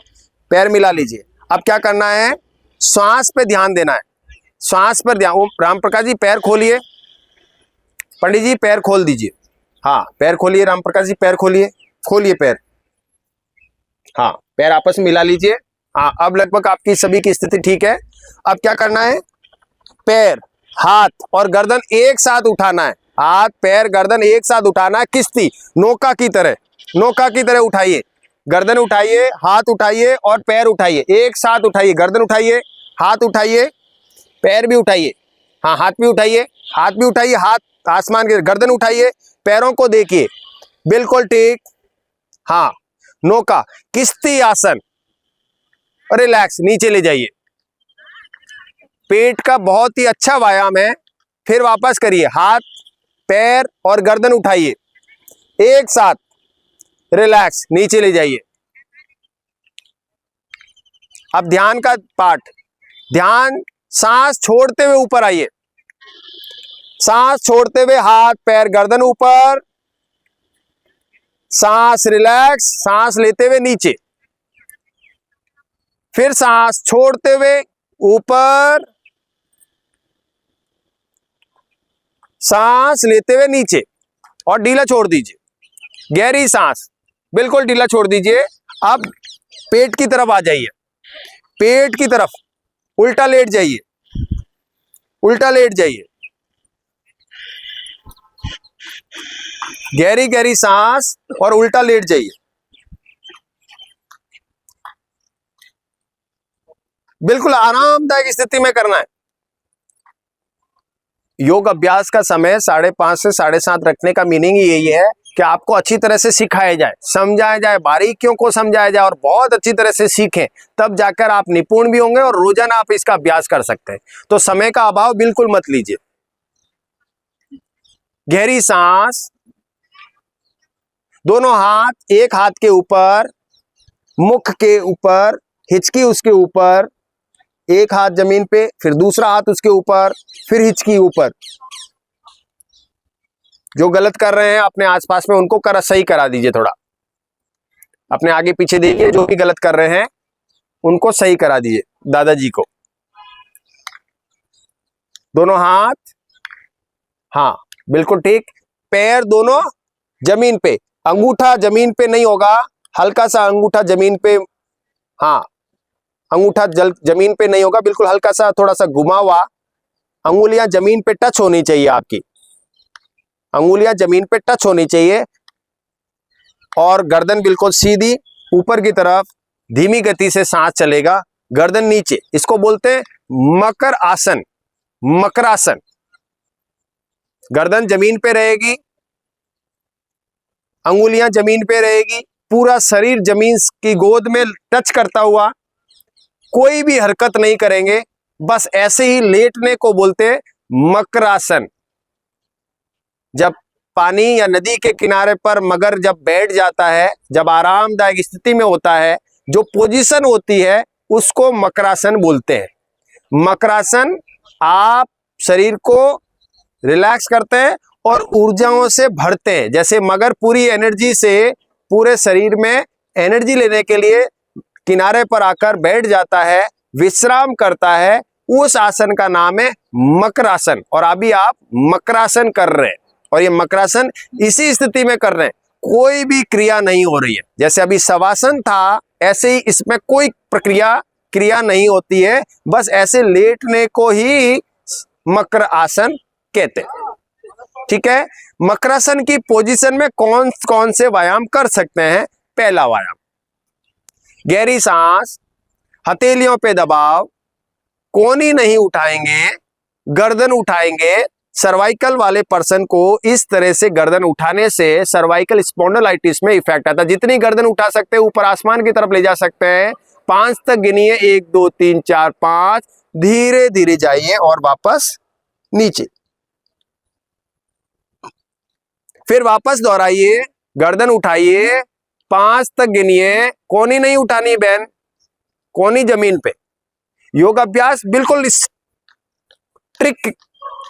पैर मिला लीजिए। अब क्या करना है, श्वास पे ध्यान देना है, श्वास पर ध्यान। राम प्रकाश जी पैर खोलिए, पंडित जी पैर खोल दीजिए। हाँ, पैर खोलिए, राम प्रकाश जी पैर खोलिए, खोलिए पैर। हाँ, पैर आपस में मिला लीजिए। हाँ, अब लगभग आपकी सभी की स्थिति ठीक है। अब क्या करना है, पैर, हाथ और गर्दन एक साथ उठाना है, हाथ पैर गर्दन एक साथ उठाना है, किश्ती नौका की तरह, नौका की तरह उठाइए। गर्दन उठाइए, हाथ उठाइए और पैर उठाइए, एक साथ उठाइए। गर्दन उठाइए, हाथ उठाइए, पैर भी उठाइए। हाँ, हाथ भी उठाइए, हाथ भी उठाइए, हाथ आसमान के, गर्दन उठाइए, पैरों को देखिए, बिल्कुल ठीक। हाँ, नौका किश्ती आसन, रिलैक्स, नीचे ले जाइए। पेट का बहुत ही अच्छा व्यायाम है। फिर वापस करिए, हाथ पैर और गर्दन उठाइए, एक साथ, रिलैक्स, नीचे ले जाइए। अब ध्यान का पार्ट, ध्यान, सांस छोड़ते हुए ऊपर आइए, सांस छोड़ते हुए हाथ पैर गर्दन ऊपर, सांस रिलैक्स, सांस लेते हुए नीचे, फिर सांस छोड़ते हुए ऊपर, सांस लेते हुए नीचे और ढीला छोड़ दीजिए। गहरी सांस, बिल्कुल ढीला छोड़ दीजिए। अब पेट की तरफ आ जाइए, पेट की तरफ उल्टा लेट जाइए, उल्टा लेट जाइए। गहरी गहरी सांस और उल्टा लेट जाइए। बिल्कुल आरामदायक स्थिति में करना है। योग अभ्यास का समय 5:30 से 7:30 रखने का मीनिंग यही है कि आपको अच्छी तरह से सिखाया जाए, समझाया जाए, बारीकियों को समझाया जाए और बहुत अच्छी तरह से सीखें, तब जाकर आप निपुण भी होंगे और रोजाना आप इसका अभ्यास कर सकते हैं। तो समय का अभाव बिल्कुल मत लीजिए। गहरी सांस, दोनों हाथ, एक हाथ के ऊपर, मुख के ऊपर, हिचकी उसके ऊपर, एक हाथ जमीन पे, फिर दूसरा हाथ उसके ऊपर, फिर हिचकी ऊपर। जो गलत कर रहे हैं अपने आसपास में उनको सही करा दीजिए, थोड़ा अपने आगे पीछे देखिए, जो भी गलत कर रहे हैं उनको सही करा दीजिए दादाजी को। दोनों हाथ, हाँ बिल्कुल ठीक। पैर दोनों जमीन पे, अंगूठा जमीन पे नहीं होगा, हल्का सा अंगूठा जमीन पे, हाँ अंगूठा जमीन पे नहीं होगा, बिल्कुल हल्का सा थोड़ा सा घुमा हुआ, अंगुलियां जमीन पे टच होनी चाहिए, आपकी अंगुलियां जमीन पे टच होनी चाहिए और गर्दन बिल्कुल सीधी ऊपर की तरफ, धीमी गति से सांस चलेगा, गर्दन नीचे। इसको बोलते हैं मकर आसन। मकरासन, गर्दन जमीन पे रहेगी, अंगुलियां जमीन पे रहेगी, पूरा शरीर जमीन की गोद में टच करता हुआ, कोई भी हरकत नहीं करेंगे, बस ऐसे ही लेटने को बोलते हैं मकरासन। जब पानी या नदी के किनारे पर मगर जब बैठ जाता है, जब आरामदायक स्थिति में होता है, जो पोजीशन होती है उसको मकरासन बोलते हैं। मकरासन, आप शरीर को रिलैक्स करते हैं और ऊर्जाओं से भरते हैं। जैसे मगर पूरी एनर्जी से पूरे शरीर में एनर्जी लेने के लिए किनारे पर आकर बैठ जाता है, विश्राम करता है, उस आसन का नाम है मकरासन। और अभी आप मकरासन कर रहे हैं और ये मकरासन इसी स्थिति में कर रहे हैं, कोई भी क्रिया नहीं हो रही है। जैसे अभी शवासन था, ऐसे ही इसमें कोई क्रिया नहीं होती है, बस ऐसे लेटने को ही मकर आसन कहते हैं। ठीक है, मकरासन की पोजीशन में कौन कौन से व्यायाम कर सकते हैं? पहला व्यायाम, गहरी सांस, हथेलियों पे दबाव, कोहनी नहीं उठाएंगे, गर्दन उठाएंगे। सर्वाइकल वाले पर्सन को इस तरह से गर्दन उठाने से सर्वाइकल स्पॉन्डिलाइटिस में इफेक्ट आता है। जितनी गर्दन उठा सकते हैं ऊपर आसमान की तरफ ले जा सकते हैं। 5 तक गिनिए, 1 2 3 4 5, धीरे धीरे जाइए और वापस नीचे, फिर वापस दोहराइए, गर्दन उठाइए, 5 तक गिनिए, कोहनी नहीं उठानी बहन, कोहनी जमीन पे। योग अभ्यास बिल्कुल ट्रिक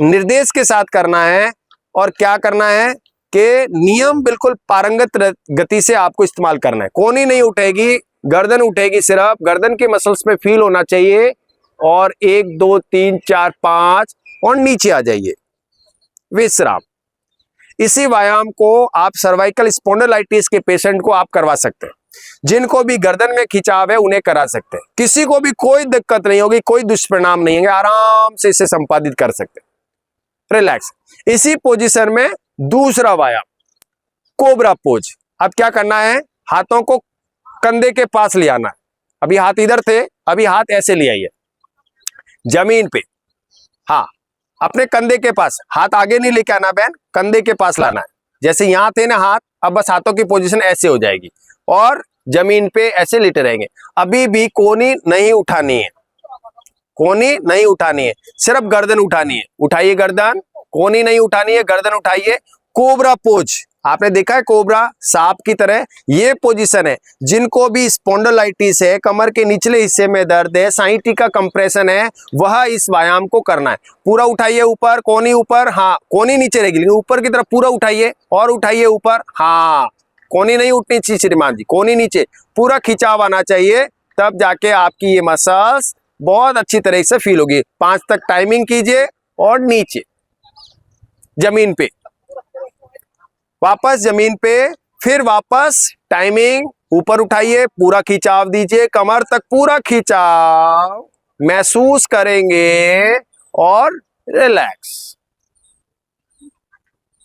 निर्देश के साथ करना है और क्या करना है कि नियम बिल्कुल पारंगत गति से आपको इस्तेमाल करना है। कोहनी नहीं उठेगी, गर्दन उठेगी, सिर्फ गर्दन के मसल्स में फील होना चाहिए। और 1 2 3 4 5 और नीचे आ जाइए, विश्राम। इसी व्यायाम को आप सर्वाइकल स्पॉन्डिलाइटिस के पेशेंट को आप करवा सकते हैं। जिनको भी गर्दन में खिंचाव है उन्हें करा सकते हैं, किसी को भी कोई दिक्कत नहीं होगी, कोई दुष्परिणाम नहीं होंगे, आराम से इसे संपादित कर सकते हैं। रिलैक्स। इसी पोजीशन में दूसरा व्यायाम, कोबरा पोज। अब क्या करना है, हाथों को कंधे के पास ले आना है। अभी हाथ इधर थे, अभी हाथ ऐसे ले आइए जमीन पे, हाँ अपने कंधे के पास। हाथ आगे नहीं लेके आना बहन, कंधे के पास लाना है। जैसे यहां थे ना हाथ, अब बस हाथों की पोजीशन ऐसे हो जाएगी और जमीन पे ऐसे लेटे रहेंगे। अभी भी कोहनी नहीं उठानी है, कोहनी नहीं उठानी है, सिर्फ गर्दन उठानी है। उठाइए गर्दन, कोहनी नहीं उठानी है, गर्दन उठाइए। कोबरा पोज, आपने देखा है कोबरा सांप की तरह, ये पोजीशन है। जिनको भी स्पॉन्डिलाइटिस है, कमर के निचले हिस्से में दर्द है, साइटिका कंप्रेशन है, वह इस व्यायाम को करना है। पूरा उठाइए ऊपर, कोहनी ऊपर, हाँ कोहनी नीचे रहेगी लेकिन ऊपर की तरफ पूरा उठाइए और उठाइए ऊपर, हाँ कोहनी नहीं उठनी चाहिए श्रीमान जी, कोहनी नीचे, पूरा खिंचाव आना चाहिए, तब जाके आपकी ये मसल्स बहुत अच्छी तरह से फील होगी। 5 तक टाइमिंग कीजिए और नीचे जमीन पे, वापस जमीन पे, फिर वापस टाइमिंग, ऊपर उठाइए, पूरा खिंचाव दीजिए, कमर तक पूरा खिंचाव महसूस करेंगे और रिलैक्स।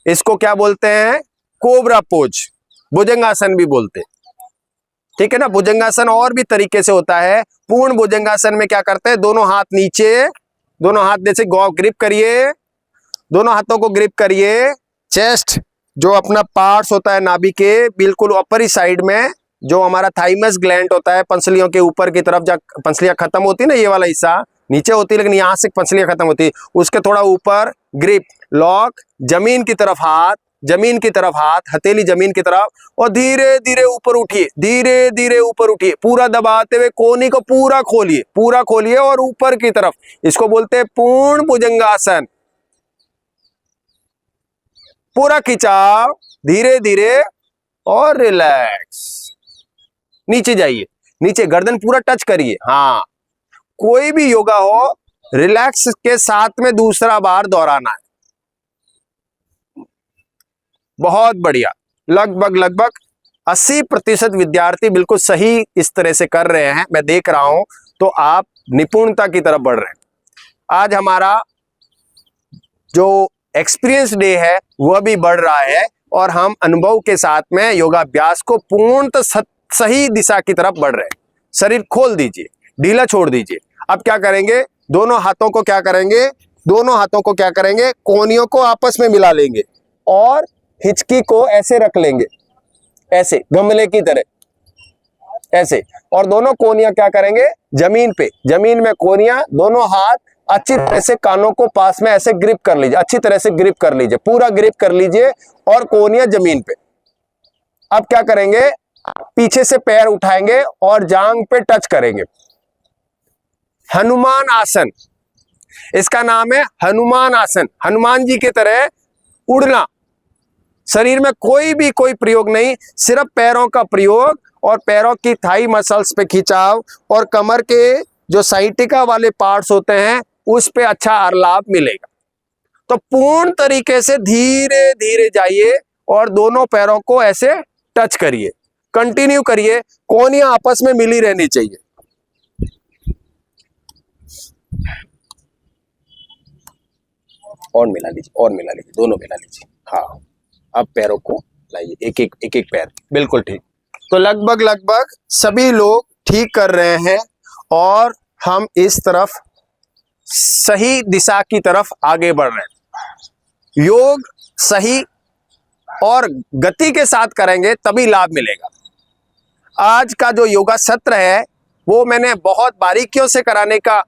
इसको क्या बोलते हैं? कोबरा पोज, भुजंगासन भी बोलते हैं। ठीक है ना, भुजंगासन और भी तरीके से होता है। पूर्ण भुजंगासन में क्या करते हैं, दोनों हाथ नीचे, दोनों हाथ जैसे ग्रिप करिए, दोनों हाथों को ग्रिप करिए। चेस्ट जो अपना पार्ट्स होता है नाभि के बिल्कुल ऊपरी साइड में, जो हमारा थाइमस ग्लैंड होता है पंसलियों के ऊपर की तरफ, जब पंसलियां खत्म होती है ना, ये वाला हिस्सा नीचे होती है लेकिन यहाँ से पंसलियां खत्म होती है, उसके थोड़ा ऊपर ग्रिप, लॉक, जमीन की तरफ हाथ, जमीन की तरफ हाथ, हथेली जमीन की तरफ, और धीरे धीरे ऊपर उठिए, धीरे धीरे ऊपर उठिए, पूरा दबाते हुए कोहनी को पूरा खोलिए और ऊपर की तरफ। इसको बोलते हैं पूर्ण भुजंगासन। पूरा खिंचाव, धीरे धीरे और रिलैक्स। नीचे जाइए, नीचे गर्दन पूरा टच करिए। हाँ, कोई भी योगा हो रिलैक्स के साथ में दूसरा बार दोहराना है। बहुत बढ़िया। लगभग 80% विद्यार्थी बिल्कुल सही इस तरह से कर रहे हैं, मैं देख रहा हूं, तो आप निपुणता की तरफ बढ़ रहे हैं। आज हमारा जो एक्सपीरियंस डे है वह भी बढ़ रहा है और हम अनुभव के साथ में योगाभ्यास को पूर्णतः सही दिशा की तरफ बढ़ रहे हैं। शरीर खोल दीजिए, ढीला छोड़ दीजिए। अब क्या करेंगे, दोनों हाथों को क्या करेंगे, कोहनियों को आपस में मिला लेंगे और हिचकी को ऐसे रख लेंगे, ऐसे गमले की तरह, ऐसे। और दोनों कोहनियां क्या करेंगे, जमीन पे, जमीन में कोहनियां, दोनों हाथ अच्छी तरह से कानों को पास में ऐसे ग्रिप कर लीजिए, अच्छी तरह से ग्रिप कर लीजिए, पूरा ग्रिप कर लीजिए और कोहनियां जमीन पे। अब क्या करेंगे, पीछे से पैर उठाएंगे और जांग पे टच करेंगे। हनुमान आसन, इसका नाम है हनुमान आसन। हनुमान जी की तरह उड़ना, शरीर में कोई प्रयोग नहीं, सिर्फ पैरों का प्रयोग और पैरों की थाई मसल्स पे खिंचाव और कमर के जो साइटिका वाले पार्ट्स होते हैं उस पे अच्छा लाभ मिलेगा। तो पूर्ण तरीके से धीरे धीरे जाइए और दोनों पैरों को ऐसे टच करिए, कंटिन्यू करिए, कोहनियां आपस में मिली रहनी चाहिए। और मिला लीजिए, दोनों मिला लीजिए। हाँ, अब पैरों को लाइए, एक एक पैर, बिल्कुल ठीक। तो लगभग सभी लोग ठीक कर रहे हैं और हम इस तरफ सही दिशा की तरफ आगे बढ़ रहे हैं। योग सही और गति के साथ करेंगे तभी लाभ मिलेगा। आज का जो योगा सत्र है वो मैंने बहुत बारीकियों से कराने का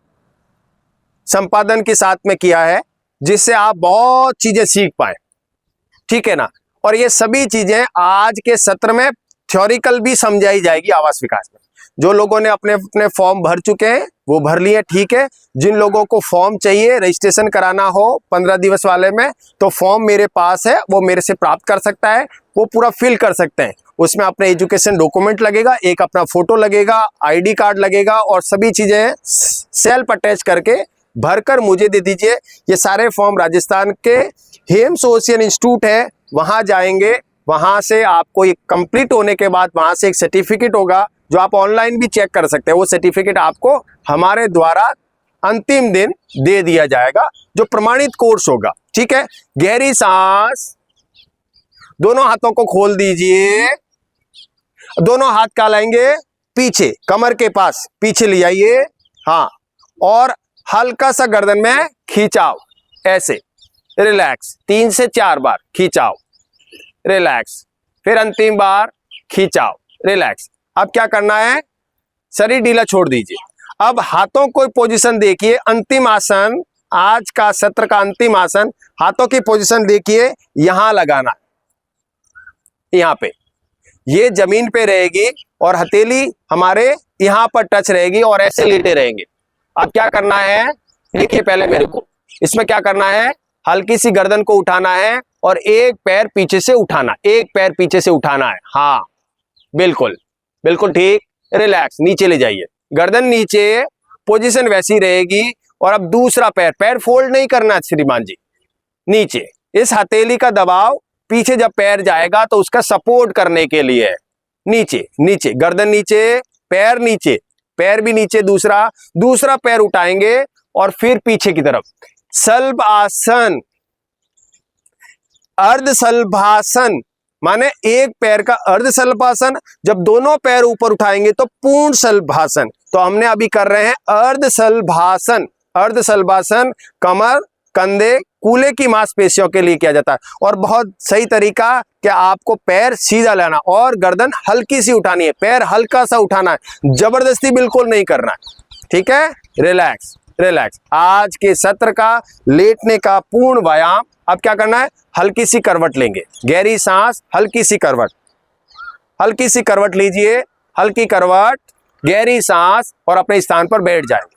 संपादन के साथ में किया है, जिससे आप बहुत चीजें सीख पाए, ठीक है ना। और ये सभी चीजें आज के सत्र में थ्योरिकल भी समझाई जाएगी आवास विकास में। जो लोगों ने अपने अपने फॉर्म भर चुके हैं वो भर लिए, ठीक है। जिन लोगों को फॉर्म चाहिए, रजिस्ट्रेशन कराना हो 15 दिवस वाले में, तो फॉर्म मेरे पास है, वो मेरे से प्राप्त कर सकता है, वो पूरा फिल कर सकते हैं। उसमें अपने एजुकेशन डॉक्यूमेंट लगेगा, एक अपना फोटो लगेगा, आईडी कार्ड लगेगा और सभी चीजें सेल्फ अटैच करके भरकर मुझे दे दीजिए। ये सारे फॉर्म राजस्थान के हेम्स ओशियन इंस्टीट्यूट है, वहां जाएंगे, वहां से आपको ये कंप्लीट होने के बाद वहां से एक सर्टिफिकेट होगा जो आप ऑनलाइन भी चेक कर सकते हैं। वो सर्टिफिकेट आपको हमारे द्वारा अंतिम दिन दे दिया जाएगा, जो प्रमाणित कोर्स होगा, ठीक है। गहरी सांस, दोनों हाथों को खोल दीजिए, दोनों हाथ क्या लाएंगे, पीछे कमर के पास, पीछे ले आइए। हाँ, और हल्का सा गर्दन में खिंचाव, ऐसे रिलैक्स, 3 से 4 बार खिंचाव, रिलैक्स, फिर अंतिम बार खिंचाव, रिलैक्स। अब क्या करना है, शरीर ढीला छोड़ दीजिए। अब हाथों को पोजीशन देखिए, अंतिम आसन, आज का सत्र का अंतिम आसन, हाथों की पोजीशन देखिए, यहां लगाना, यहां पे, ये जमीन पे रहेगी और हथेली हमारे यहां पर टच रहेगी और ऐसे लेटे रहेंगे। अब क्या करना है, देखिए पहले मेरे को, इसमें क्या करना है, हल्की सी गर्दन को उठाना है और एक पैर पीछे से उठाना, एक पैर पीछे से उठाना है। हाँ, बिल्कुल बिल्कुल ठीक, रिलैक्स, नीचे ले जाइए, गर्दन नीचे, पोजीशन वैसी रहेगी। और अब दूसरा पैर, पैर फोल्ड नहीं करना श्रीमान जी, नीचे, इस हथेली का दबाव पीछे जब पैर जाएगा तो उसका सपोर्ट करने के लिए है। नीचे नीचे, गर्दन नीचे, पैर नीचे, पैर भी नीचे, दूसरा पैर उठाएंगे और फिर पीछे की तरफ। शल्भ आसन, अर्ध शल्भासन, माने एक पैर का अर्ध शल्भासन, जब दोनों पैर ऊपर उठाएंगे तो पूर्ण शल्भासन। तो हमने अभी कर रहे हैं अर्ध शल्भासन। अर्ध शल्भासन, कमर, कंधे, कूल्हे की मांसपेशियों के लिए किया जाता है। और बहुत सही तरीका कि आपको पैर सीधा लाना और गर्दन हल्की सी उठानी है, पैर हल्का सा उठाना है, जबरदस्ती बिल्कुल नहीं करना है। ठीक है, रिलैक्स रिलैक्स। आज के सत्र का लेटने का पूर्ण व्यायाम। अब क्या करना है, हल्की सी करवट लेंगे, गहरी सांस, हल्की सी करवट, हल्की सी करवट लीजिए, हल्की करवट, गहरी सांस और अपने स्थान पर बैठ जाएंगे,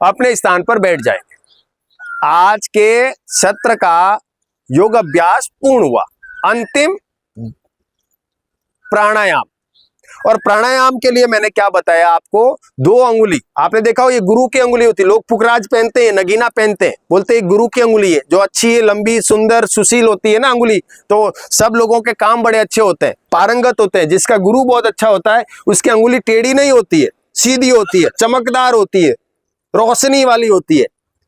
अपने स्थान पर बैठ जाएंगे। आज के सत्र का योग अभ्यास पूर्ण हुआ। अंतिम प्राणायाम, और प्राणायाम के लिए मैंने क्या बताया आपको, 2 अंगुली। आपने देखा हो ये गुरु की अंगुली होती है, लोग पुखराज पहनते हैं, नगीना पहनते हैं, बोलते हैं गुरु की अंगुली है, जो अच्छी है, लंबी, सुंदर, सुशील होती है ना अंगुली। तो सब लोगों के काम बड़े अच्छे होते हैं, पारंगत होते हैं। जिसका गुरु बहुत अच्छा होता है उसकी अंगुली टेढ़ी नहीं होती है, सीधी होती है, चमकदार होती है, रोशनी वाली होती है।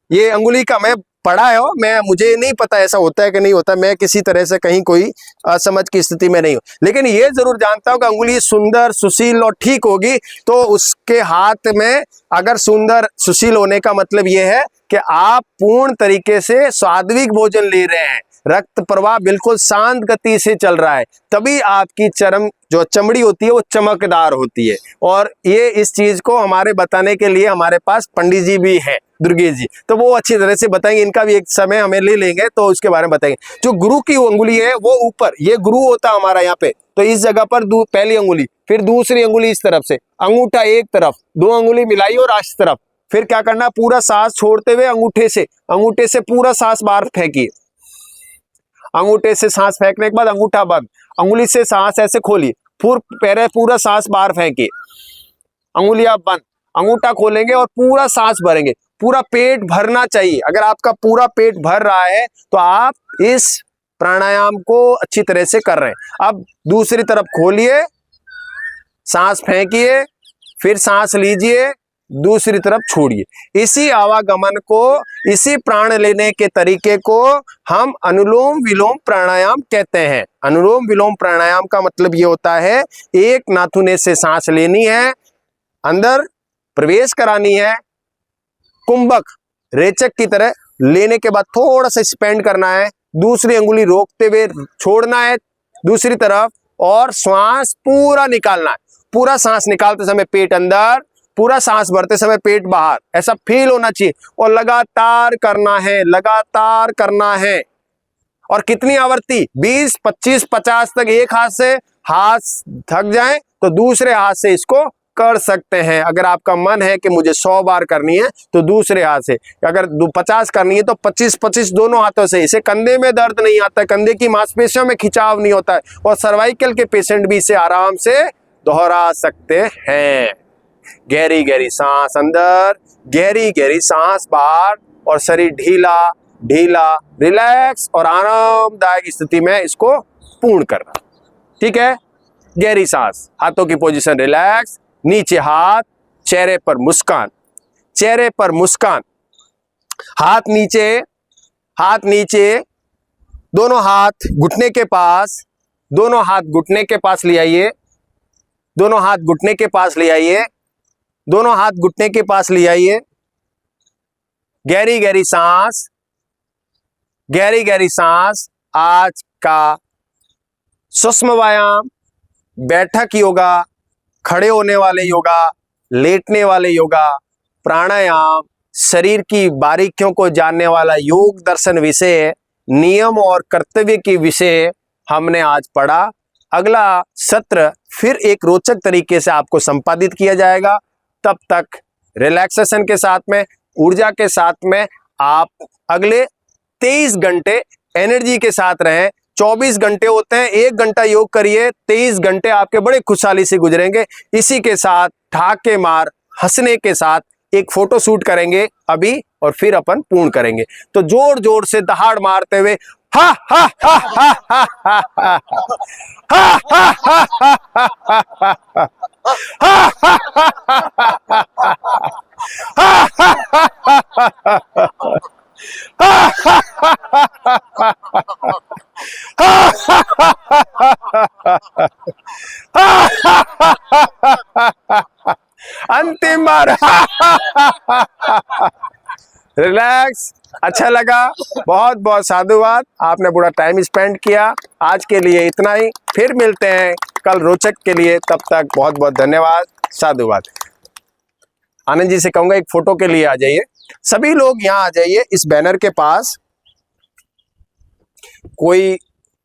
ये अंगुली का मैं पढ़ा है, मैं मुझे नहीं पता ऐसा होता है कि नहीं होता, मैं किसी तरह से कहीं कोई असमझ की स्थिति में नहीं हूं, लेकिन ये जरूर जानता हूं कि अंगुली सुंदर, सुशील और ठीक होगी तो उसके हाथ में अगर सुंदर, सुशील होने का मतलब ये है कि आप पूर्ण तरीके से सात्विक भोजन ले रहे हैं, रक्त प्रवाह बिल्कुल शांत गति से चल रहा है, तभी आपकी चरम जो चमड़ी होती है वो चमकदार होती है। और ये इस चीज को हमारे बताने के लिए हमारे पास पंडित जी भी हैं, दुर्गेश जी, तो वो अच्छी तरह से बताएंगे। इनका भी एक समय हमें ले लेंगे तो उसके बारे में बताएंगे। जो गुरु की अंगुली है वो ऊपर, ये गुरु होता है हमारा यहाँ पे, तो इस जगह पर पहली अंगुली, फिर दूसरी अंगुली इस तरफ से, अंगूठा एक तरफ, 2 अंगुली मिलाई और आज तरफ। फिर क्या करना, पूरा सांस छोड़ते हुए अंगूठे से पूरा सांस बाहर फेंकिए, अंगूठे से सांस फेंकने के बाद अंगूठा बंद, अंगुली से सांस ऐसे खोलिए, पूरा सांस बाहर फेंकिए, अंगुलियां बंद, अंगूठा खोलेंगे और पूरा सांस भरेंगे। पूरा पेट भरना चाहिए। अगर आपका पूरा पेट भर रहा है तो आप इस प्राणायाम को अच्छी तरह से कर रहे हैं। अब दूसरी तरफ खोलिए, सांस फेंकिए, फिर सांस लीजिए, दूसरी तरफ छोड़िए। इसी आवागमन को, इसी प्राण लेने के तरीके को हम अनुलोम विलोम प्राणायाम कहते हैं। अनुलोम विलोम प्राणायाम का मतलब ये होता है, एक नाथुने से सांस लेनी है, अंदर प्रवेश करानी है, कुंभक रेचक की तरह लेने के बाद थोड़ा सा स्पेंड करना है, दूसरी अंगुली रोकते हुए छोड़ना है दूसरी तरफ, और श्वास पूरा निकालना है। पूरा सांस निकालते समय पेट अंदर, पूरा सांस भरते समय पेट बाहर, ऐसा फील होना चाहिए। और लगातार करना है, लगातार करना है। और कितनी आवृत्ति, 20, 25, 50 तक। एक हाथ से हाथ थक जाए तो दूसरे हाथ से इसको कर सकते हैं। अगर आपका मन है कि मुझे 100 बार करनी है तो दूसरे हाथ से, अगर 50 करनी है तो 25-25 दोनों हाथों से। इसे कंधे में दर्द नहीं आता है, कंधे की मांसपेशियों में खिंचाव नहीं होता है, और सर्वाइकल के पेशेंट भी इसे आराम से दोहरा सकते हैं। गहरी गहरी सांस अंदर, गहरी गहरी सांस बाहर, और शरीर ढीला ढीला, रिलैक्स और आरामदायक स्थिति में इसको पूर्ण करना। ठीक है, गहरी सांस, हाथों की पोजीशन रिलैक्स, नीचे हाथ, चेहरे पर मुस्कान, चेहरे पर मुस्कान, हाथ नीचे, हाथ नीचे, दोनों हाथ घुटने के पास, दोनों हाथ घुटने के पास ले आइए, दोनों हाथ घुटने के पास ले आइए, दोनों हाथ घुटने के पास ले आइए। गहरी गहरी सांस, गहरी गहरी सांस। आज का सूक्ष्म व्यायाम, बैठक योगा, खड़े होने वाले योगा, लेटने वाले योगा, प्राणायाम, शरीर की बारीकियों को जानने वाला योग दर्शन विषय, नियम और कर्तव्य की विषय हमने आज पढ़ा। अगला सत्र फिर एक रोचक तरीके से आपको संपादित किया जाएगा। तब तक रिलैक्सेशन के साथ में, ऊर्जा के साथ में आप अगले 23 घंटे एनर्जी के साथ रहें। 24 घंटे होते हैं, 1 घंटा योग करिए, 23 घंटे आपके बड़े खुशहाली से गुजरेंगे। इसी के साथ ठाके मार हंसने के साथ एक फोटो शूट करेंगे अभी, और फिर अपन पूर्ण करेंगे। तो जोर जोर से दहाड़ मारते हुए हा हा हा हा हा हा हा हा अंतिम बार रिलैक्स। अच्छा लगा, बहुत बहुत साधुवाद, आपने पूरा टाइम स्पेंड किया। आज के लिए इतना ही, फिर मिलते हैं कल रोचक के लिए, तब तक बहुत बहुत धन्यवाद, साधुवाद। आनंद जी से कहूंगा एक फोटो के लिए आ जाइए, सभी लोग यहाँ आ जाइए। इस बैनर के पास कोई